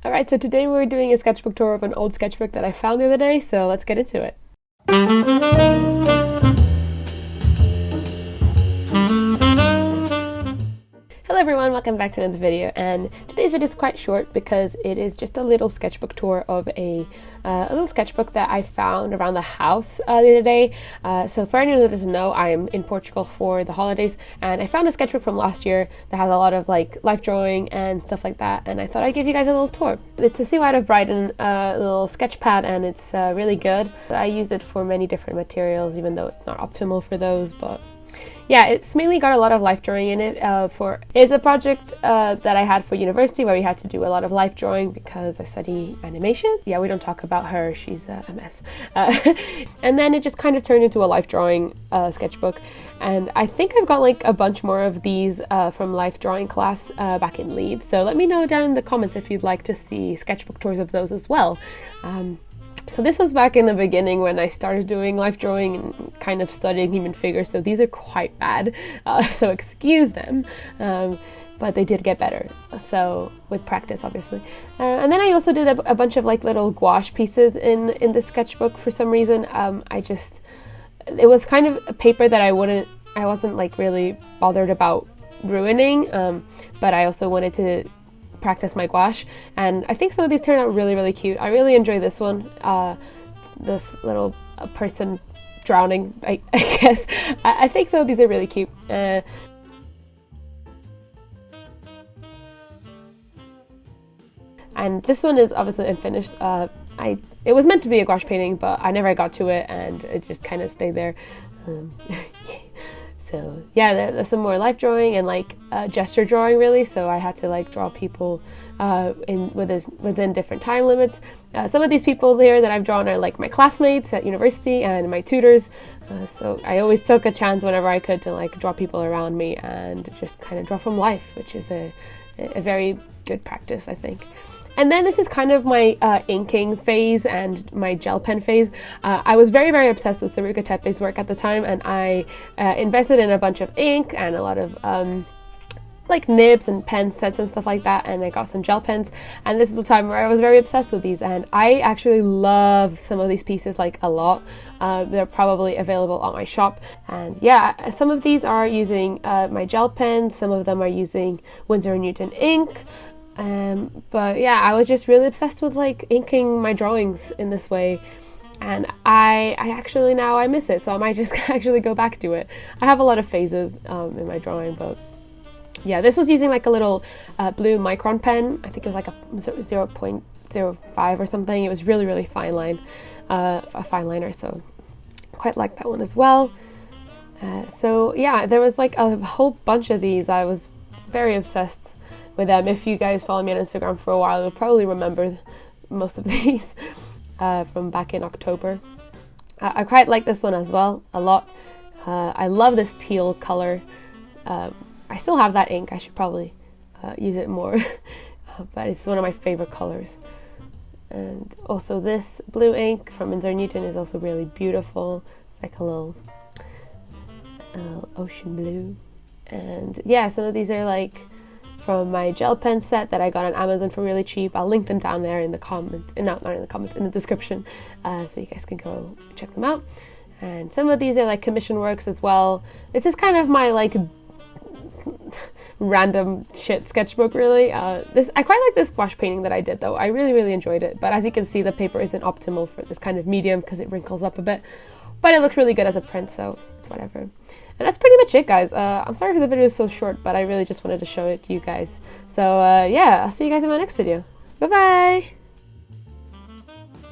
Alright, so today we're doing a sketchbook tour of an old sketchbook that I found the other day, so let's get into it. Hello everyone, welcome back to another video, and today's video is quite short because it is just a little sketchbook tour of a little sketchbook that I found around the house the other day. So for anyone that doesn't know, I'm in Portugal for the holidays, and I found a sketchbook from last year that has a lot of like life drawing and stuff like that, and I thought I'd give you guys a little tour. It's a Sea White of Brighton little sketch pad, and it's really good. I used it for many different materials, even though it's not optimal for those, but yeah, it's mainly got a lot of life drawing in it. It's a project that I had for university where we had to do a lot of life drawing because I study animation. Yeah, we don't talk about her, she's a mess. And then it just kind of turned into a life drawing sketchbook. And I think I've got like a bunch more of these from life drawing class back in Leeds. So let me know down in the comments if you'd like to see sketchbook tours of those as well. So this was back in the beginning when I started doing life drawing and kind of studying human figures, so these are quite bad, so excuse them, but they did get better, so with practice obviously. And then I also did a bunch of like little gouache pieces in the sketchbook for some reason. It was kind of a paper that I wasn't like really bothered about ruining, but I also wanted to practice my gouache, and I think some of these turned out really cute. I really enjoy this one, this little person drowning, I guess. I think some of these are really cute. And this one is obviously unfinished. It was meant to be a gouache painting, but I never got to it, and it just kind of stayed there. Yeah. So yeah, there's some more life drawing and like gesture drawing really, so I had to like draw people within different time limits. Some of these people here that I've drawn are like my classmates at university and my tutors, so I always took a chance whenever I could to like draw people around me and just kind of draw from life, which is a very good practice, I think. And then this is kind of my inking phase and my gel pen phase. I was very obsessed with Saruka Tepe's work at the time, and I invested in a bunch of ink and a lot of like nibs and pen sets and stuff like that, and I got some gel pens, and this was the time where I was very obsessed with these, and I actually love some of these pieces like a lot. They're probably available on my shop, and yeah, some of these are using my gel pens, some of them are using Winsor & Newton ink. But yeah, I was just really obsessed with like inking my drawings in this way, and I actually now I miss it, so I might just actually go back to it. I have a lot of phases in my drawing, but yeah, this was using like a little blue micron pen. I think it was like a 0.05 or something. It was really fine line, a fine liner, so quite like that one as well. So yeah, there was like a whole bunch of these. I was very obsessed with them. If you guys follow me on Instagram for a while, you'll probably remember most of these from back in October. I quite like this one as well, a lot. I love this teal color. I still have that ink. I should probably use it more, but it's one of my favorite colors. And also this blue ink from Winsor & Newton is also really beautiful. It's like a little ocean blue. And yeah, some of these are like from my gel pen set that I got on Amazon for really cheap. I'll link them down there in the comments, not in the comments, in the description, so you guys can go check them out. And some of these are like commission works as well. This is kind of my like random shit sketchbook really. I quite like this gouache painting that I did though. I really enjoyed it, but as you can see, the paper isn't optimal for this kind of medium because it wrinkles up a bit, but it looks really good as a print, so it's whatever. And that's pretty much it, guys. I'm sorry for the video is so short, but I really just wanted to show it to you guys. So yeah, I'll see you guys in my next video. Bye bye!